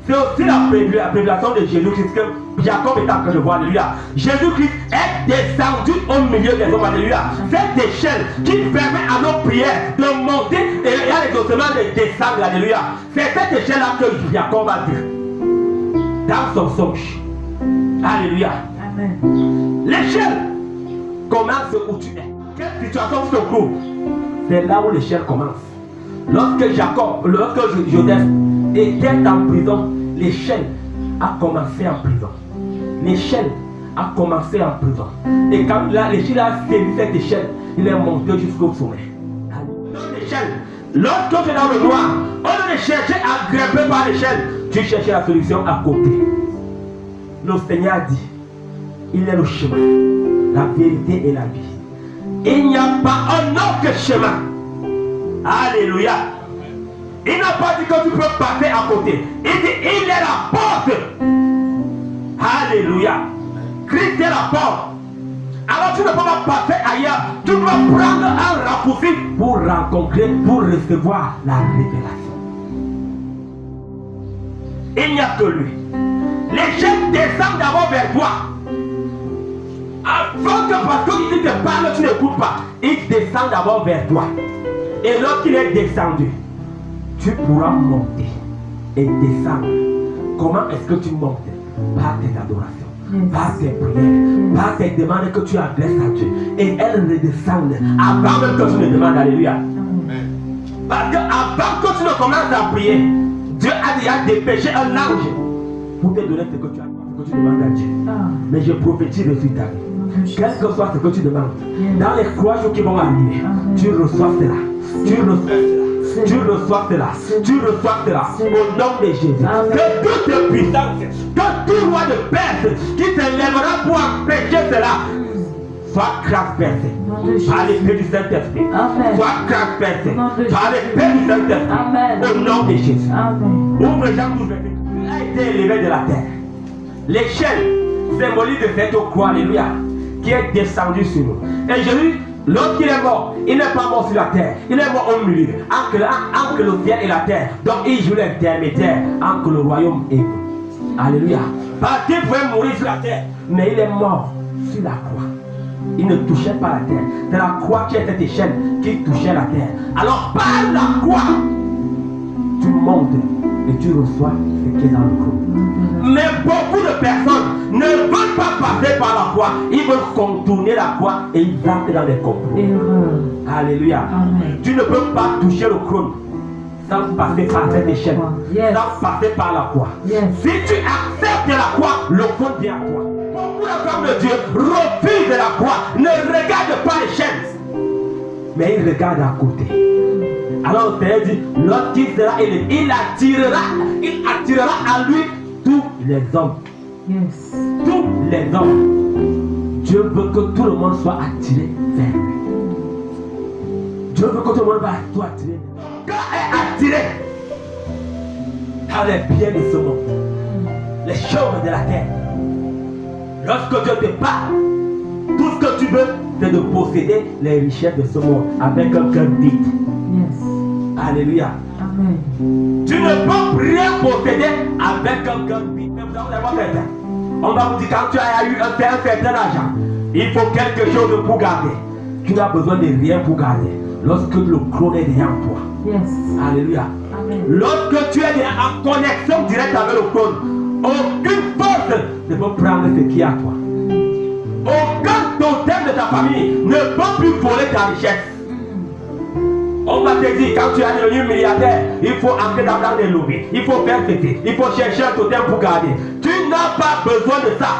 C'est aussi la prédication de Jésus-Christ que Jacob est en train de voir. Alléluia. Jésus-Christ est descendu au milieu des hommes. Alléluia. Cette échelle qui permet à nos prières de monter et à l'exaucement de descendre. Alléluia. C'est cette échelle-là que Jacob a dit dans son songe. Alléluia. Amen. L'échelle commence où tu es. Quelle situation tu te trouves? C'est là où l'échelle commence. Lorsque Joseph était en prison, l'échelle a commencé en prison. L'échelle a commencé en prison. Et quand l'échelle a saisi cette échelle, il est monté jusqu'au sommet. L'échelle, lorsque tu es dans le noir, au lieu de chercher à grimper par l'échelle, tu cherches la solution à côté. Le Seigneur a dit, il est le chemin, la vérité et la vie. Il n'y a pas un autre chemin. Alléluia. Il n'a pas dit que tu peux passer à côté. Il dit, il est la porte. Alléluia. Christ est la porte. Alors tu ne peux pas passer ailleurs. Tu dois prendre un raccourci pour rencontrer, pour recevoir la révélation. Il n'y a que lui. L'échelle descend d'abord vers toi. Avant que parce qu'il te parle, tu n'écoutes pas. Il descend d'abord vers toi. Et lorsqu'il est descendu, tu pourras monter et descendre. Comment est-ce que tu montes? Par tes adorations, par tes prières, par tes demandes que tu adresses à Dieu. Et elles redescendent avant même que tu ne demandes. Alléluia. Parce qu'avant que tu ne commences à prier, Dieu a déjà dépêché un ange pour te donner ce que tu as, ce que tu demandes à Dieu. Mais je prophétise sur ta vie. Quel que soit ce que tu demandes, dans les 3 jours qui vont arriver, tu reçois cela. Tu reçois cela. Tu reçois cela. Tu reçois cela. Au nom de Jésus. Que toute puissance, que tout roi de Perse qui s'élèvera pour empêcher cela, soit transpercé par l'esprit du Saint-Esprit. Soit transpercé par l'esprit du Saint-Esprit. Au nom de Jésus. Ouvre Jean 12, verset. Il a été élevé de la terre. L'échelle symbolise de cette croix, alléluia, qui est descendue sur nous. Et Jésus, lorsqu'il est mort, il n'est pas mort sur la terre, il est mort au milieu, entre le ciel et la terre. Donc il joue l'intermédiaire entre le royaume et nous. Alléluia. Parce qu'il pouvait mourir sur la terre, mais il est mort sur la croix. Il ne touchait pas la terre. C'est la croix qui est cette échelle qui touchait la terre. Alors par la croix, tu montes et tu reçois ce qui est dans le creux. Mais beaucoup de personnes ne veulent pas passer par la croix. Ils veulent contourner la croix et ils entrent dans les complots. Alléluia. Amen. Tu ne peux pas toucher le trône sans passer par cette échelle, sans passer par la croix. Si tu acceptes la croix, le trône vient à toi. Beaucoup de femmes de Dieu refusent la croix, ne regardent pas l'échelle, mais ils regardent à côté. Alors le Seigneur dit, lorsqu'il sera élevé, il attirera à lui tous les hommes. Tous les hommes. Dieu veut que tout le monde soit attiré vers lui. Dieu veut que tout le monde soit attiré. Quand est attiré dans les biens de ce monde, les choses de la terre. Lorsque Dieu te parle, tout ce que tu veux, c'est de posséder les richesses de ce monde avec un cœur vide. Alléluia. Amen. Tu ne peux rien posséder avec un cœur vide. Mais vous allez faire ça. On va vous dire, quand tu as eu un certain argent, il faut quelque chose pour garder. Tu n'as besoin de rien pour garder. Lorsque le trône est derrière toi. Alléluia. Amen. Lorsque tu es en connexion directe avec le trône, aucune force ne peut prendre ce qui est à toi. Aucun totem de ta famille ne peut plus voler ta richesse. On va te dire, quand tu es devenu milliardaire, il faut entrer dans les lobbies, il faut faire péter, il faut chercher un totem pour garder. Tu n'as pas besoin de ça.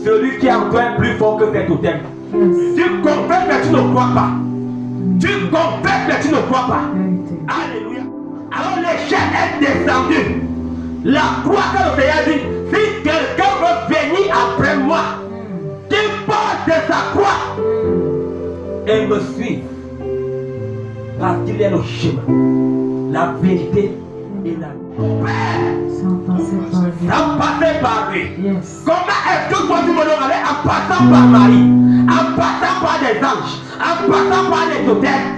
Celui qui est en toi est plus fort que tes totems. Tu confesses mais tu ne crois pas. Tu confesses mais tu ne crois pas. Alléluia. Alors l'échelle est descendue. La croix que le Seigneur dit, si quelqu'un veut venir après moi, qu'il porte de sa croix et me suive. Parce qu'il est le chemin, la vérité et la vie. Sans passer par lui. Comment est-ce que toi tu me donnes en passant par Marie, en passant par des anges, en passant par les totems,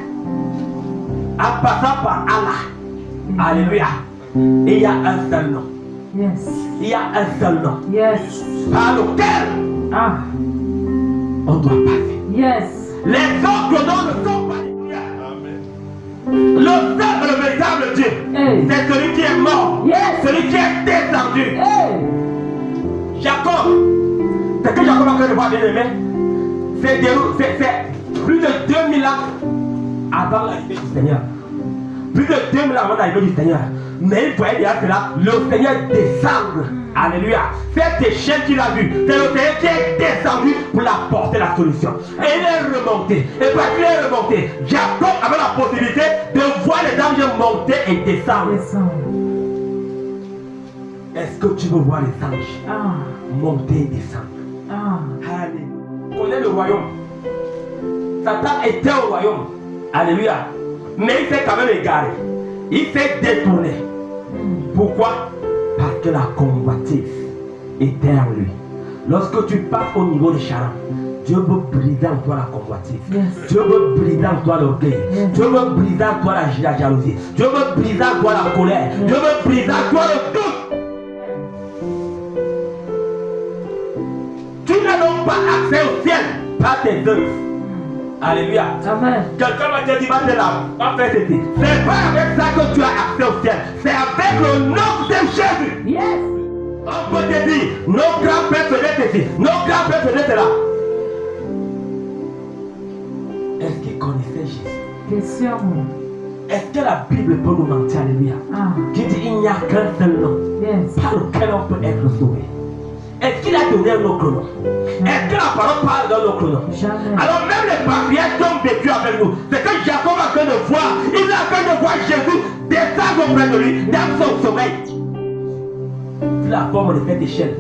en passant par Allah? Alléluia. Et il y a un seul nom. Yes. Il y a un seul nom. Yes. Par lequel on doit passer. Yes. Les autres noms ne sont pas les tiens. Le seul et le véritable Dieu, c'est celui qui est mort, celui qui est descendu. Jacob, ce que Jacob a fait de voir bien aimé, c'est plus de 2000 ans avant l'arrivée du Seigneur. Plus de 2000 ans avant l'arrivée du Seigneur. Mais il voyait déjà cela, le Seigneur descendre. Alléluia. Cette échelle qu'il a vue, c'est le Seigneur qui est descendu pour apporter la solution. Et il est remonté. Et parce qu'il est remonté, Jacob avait la possibilité de voir les anges monter et descendre. Est-ce que tu veux voir les anges monter et descendre? Alléluia. Connais le royaume. Satan était au royaume. Alléluia. Mais il s'est quand même égaré. Il s'est détourné. Pourquoi? Parce que la convoitise était en lui. Lorsque tu passes au niveau de Charan, Dieu veut briser en toi la convoitise. Dieu veut briser en toi l'orgueil. Dieu veut briser en toi la jalousie. Dieu veut briser en toi la colère. Dieu veut briser en toi le doute. Tu n'as donc pas accès au ciel par tes œuvres. Alléluia. Amen. Quelqu'un va te dire, va te là, va faire ceci. C'est pas avec ça que tu as accès au ciel. C'est avec le nom de Jésus. Yes. On peut te dire, nos grands-pères faisaient ceci, nos grands-pères faisaient cela. Est-ce qu'ils connaissaient Jésus? Question. Est-ce que la Bible peut nous mentir? Alléluia. Qui dit, il n'y a qu'un seul nom par lequel on peut être sauvé. Est-ce qu'il a donné un autre nom? Est-ce que la parole parle d'un autre nom? Jamais. Alors même les patriarches qui ont vécu avec nous, c'est que Jacob a train de voir, il est en train de voir Jésus descendre auprès de lui dans son sommeil. C'est la forme de cette échelle.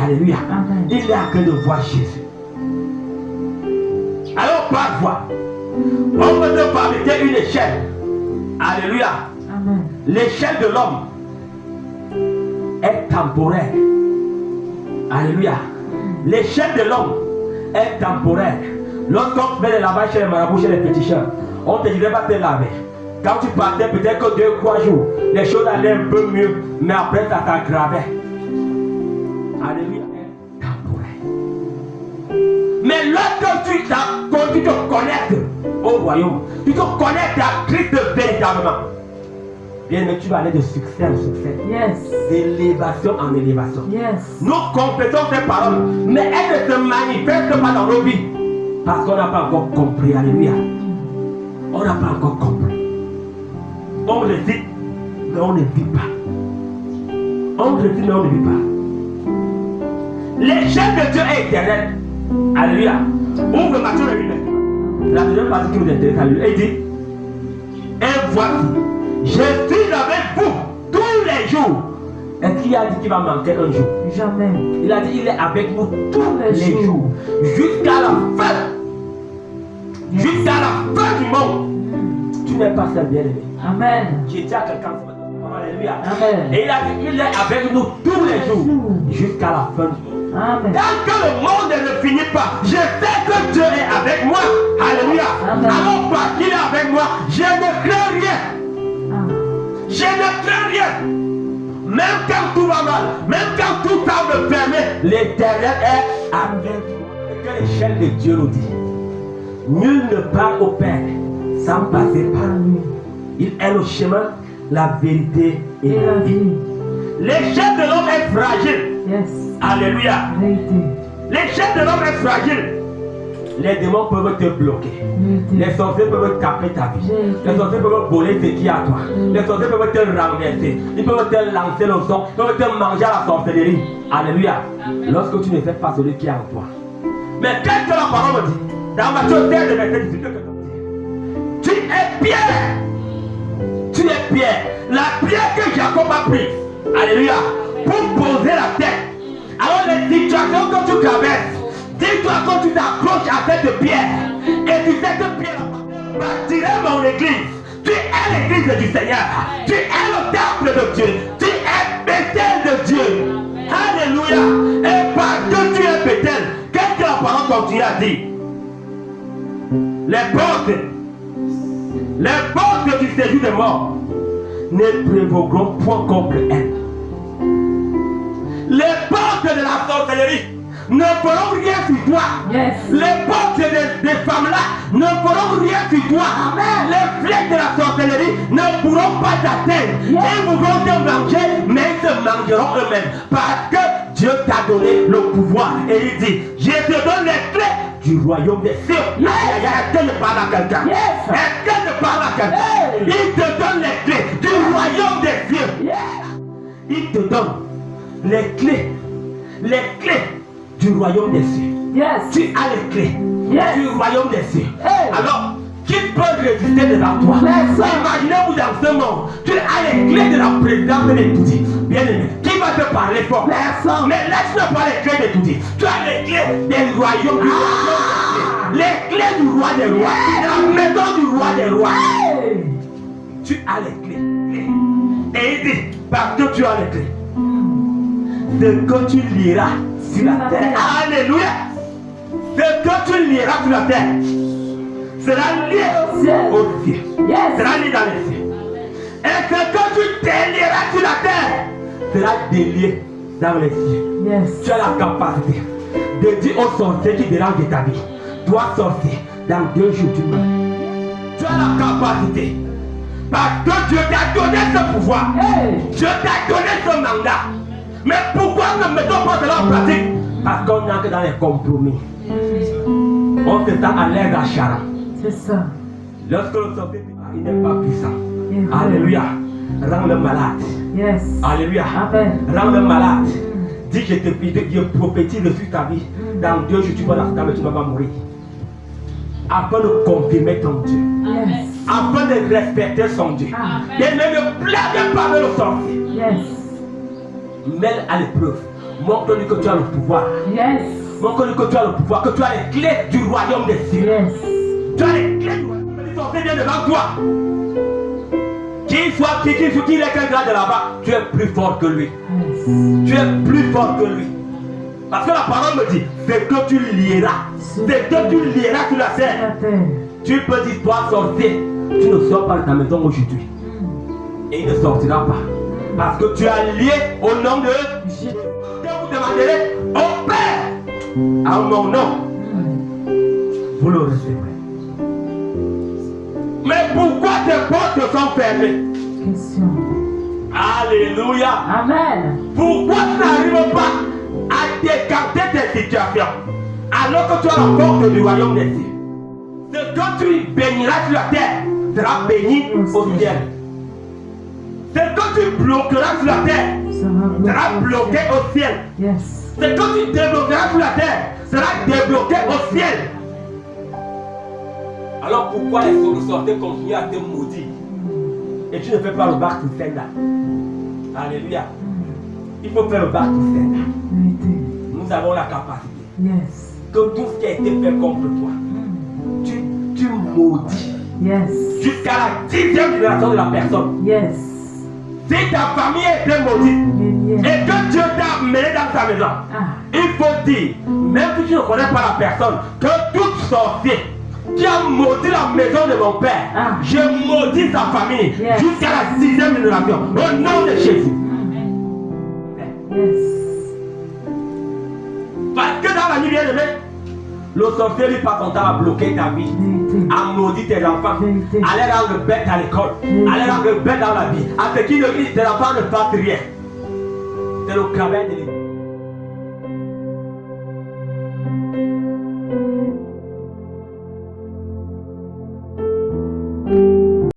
Alléluia. Amen. Il est en train de voir Jésus. Alors parfois, on peut te fabriquer une échelle. Alléluia. Amen. L'échelle de l'homme est temporaire. Alléluia. L'échelle de l'homme est temporaire. Lorsqu'on fait les lavages chez les marabouts, chez les féticheurs, on ne te disait pas de te laver. Quand tu partais, peut-être que 2-3 jours, les choses allaient un peu mieux, mais après ça s'aggravait. Alléluia. Temporaire. Mais lorsque tu te connectes au royaume, tu te connectes à Christ véritablement, bien, mais tu vas aller de succès en succès. Yes. D'élévation en élévation. Yes. Nous confessons ces paroles, mais elles ne se manifestent pas dans nos vies. Parce qu'on n'a pas encore compris. Alléluia. On n'a pas encore compris. On récite, mais on ne vit pas. On récite, mais on ne vit pas. L'échelle de Dieu est éternelle. Alléluia. Ouvre Matthieu le 8. La deuxième partie qui nous intéresse. Alléluia. Il dit, et voici, je suis avec vous tous les jours. Est-ce qu'il a dit qu'il va manquer un jour? Jamais. Il a dit qu'il est avec vous tous les jours. Jusqu'à la fin. Jusqu'à la fin du monde. Tu n'es pas seul, bien aimé. Amen. J'ai dit à quelqu'un, alléluia. Amen. Et il a dit qu'il est avec nous tous les jours. Jusqu'à la fin du monde. Amen. Tant que le monde ne finit pas, je sais que Dieu est avec moi. Alléluia. Amen. Alors parce qu'il est avec moi, je ne crains rien. Je ne crains rien. Même quand tout va mal, même quand tout semble fermé, l'Éternel est avec moi. C'est que l'échelle de Dieu nous dit. Nul ne part au Père sans passer par lui. Il est le chemin, la vérité et la vie. L'échelle de l'homme est fragile. Yes. Alléluia. L'échelle de l'homme est fragile. Les démons peuvent te bloquer. Les sorciers peuvent taper ta vie. Les sorciers peuvent voler ce qui est à toi. Les sorciers peuvent te renverser. Ils peuvent te lancer le son. Ils peuvent te manger à la sorcellerie. Alléluia. Lorsque tu ne fais pas celui qui est en toi. Mais qu'est-ce que la parole me dit? Dans Matthieu 16, verset 18, tu es Pierre. Tu es Pierre. La pierre que Jacob a prise. Alléluia. Pour poser la tête. Alors les situations que tu traverses, dis-toi quand tu t'approches à cette pierre, et tu sais que pierre bâtirait mon église. Tu es l'église du Seigneur. Tu es le temple de Dieu. Tu es Bethel de Dieu. Alléluia. Et parce que tu es Bethel, qu'est-ce que la parole continue à dire? Les portes du séjour des morts ne prévaudront point contre elle. sorcellerie ne feront rien sur toi. Yes. Les portes des femmes-là ne feront rien sur toi. Amen. Les flèches de la sorcellerie ne pourront pas t'atteindre. Yes. Ils voudront te manger, mais ils se mangeront eux-mêmes. Parce que Dieu t'a donné le pouvoir. Et il dit, je te donne les clés du royaume des cieux. Yes. Est-ce que je parle à quelqu'un? Yes. Est-ce que je parle à quelqu'un? Hey. Il te donne les clés du royaume des cieux. Yes. Il te donne les clés du royaume des cieux. Yes. Tu as les clés Yes. du royaume des cieux. Hey. Alors, qui peut résister devant toi? Personne. Imaginez-vous dans ce monde, tu as les clés de la présidence de tout dit. Bien aimé, qui va te parler fort? Personne. Mais laisse-moi pas les clés de tout dit. Tu as les clés des royaumes, les clés du roi des rois, la maison du roi des rois. Hey. Tu as les clés. Et il dit, parce que tu as les clés, ce que tu liras sur la terre. Alléluia. Ce que tu liras sur la terre sera lié au ciel. Yes. Sera lié dans les cieux. Et ce que tu délieras sur la terre sera délié dans les cieux. Yes. Tu as la capacité de dire aux sorciers qui dérangent ta vie, toi sorcier, dans 2 jours tu meurs. Tu as la capacité. Parce que Dieu t'a donné ce pouvoir. Hey. Dieu t'a donné ce mandat. Mais pourquoi ne mettons pas cela en pratique? Parce qu'on n'a que dans les compromis. On se sent à l'aise à Charan. C'est ça. Lorsque le sorcier il n'est pas puissant. Yes. Alléluia. Rends-le malade. Yes. Alléluia. Amen. Rends-le malade. Dis que je prophétise sur ta vie. Dans 2 jours tu vas la femme et tu vas mourir. Afin de confirmer ton Dieu. Yes. Afin de respecter son Dieu. Ah. Et ne blâme pas le sorcier. Yes. Mets à l'épreuve. Montre-lui que tu as le pouvoir. Yes. Montre-lui que tu as le pouvoir, que tu as les clés du royaume des cieux. Yes. Tu as les clés du royaume. Les sorciers viennent devant toi. Qu'il soit qui est quelqu'un de là-bas, tu es plus fort que lui. Yes. Tu es plus fort que lui. Parce que la parole me dit, c'est que tu lieras. C'est que tu lieras sur la terre. Tu peux dire, toi sorcier, tu ne sors pas de ta maison aujourd'hui. Et il ne sortira pas. Parce que tu as lié au nom de Dieu. Que vous demanderez au Père, à mon nom, vous le recevrez. Mais pourquoi tes portes sont fermées? Question. Alléluia. Amen. Pourquoi tu n'arrives pas à décanter tes situations alors que tu as la porte du royaume des cieux? Ce que tu béniras sur la terre sera béni au ciel. Ce que tu bloqueras sur la terre sera bloqué au ciel. Yes. Ce que tu débloqueras sur la terre sera débloqué au ciel. Alors pourquoi les sorciers continuent à te maudire et tu ne fais pas le bac to sender? Alléluia. Il faut faire le bac to sender. Nous avons la capacité. Yes. Que tout ce qui a été fait contre toi, tu maudis. Yes. Jusqu'à la 10e génération de la personne. Yes. Si ta famille a été maudite Yes. et que Dieu t'a mené dans ta maison, il faut dire, même si tu ne connais pas la personne, que tout sorcier qui a maudit la maison de mon père, je maudis sa famille jusqu'à la 6e génération. Au nom de Jésus. Yes. Parce que dans la nuit bien aimée, le sorcier lui passe son temps à bloquer ta vie, à maudire tes enfants, à les rendre bêtes à l'école, à les rendre bêtes dans la vie, à ce qui tes enfants ne fassent rien. C'est le travail de l'Église.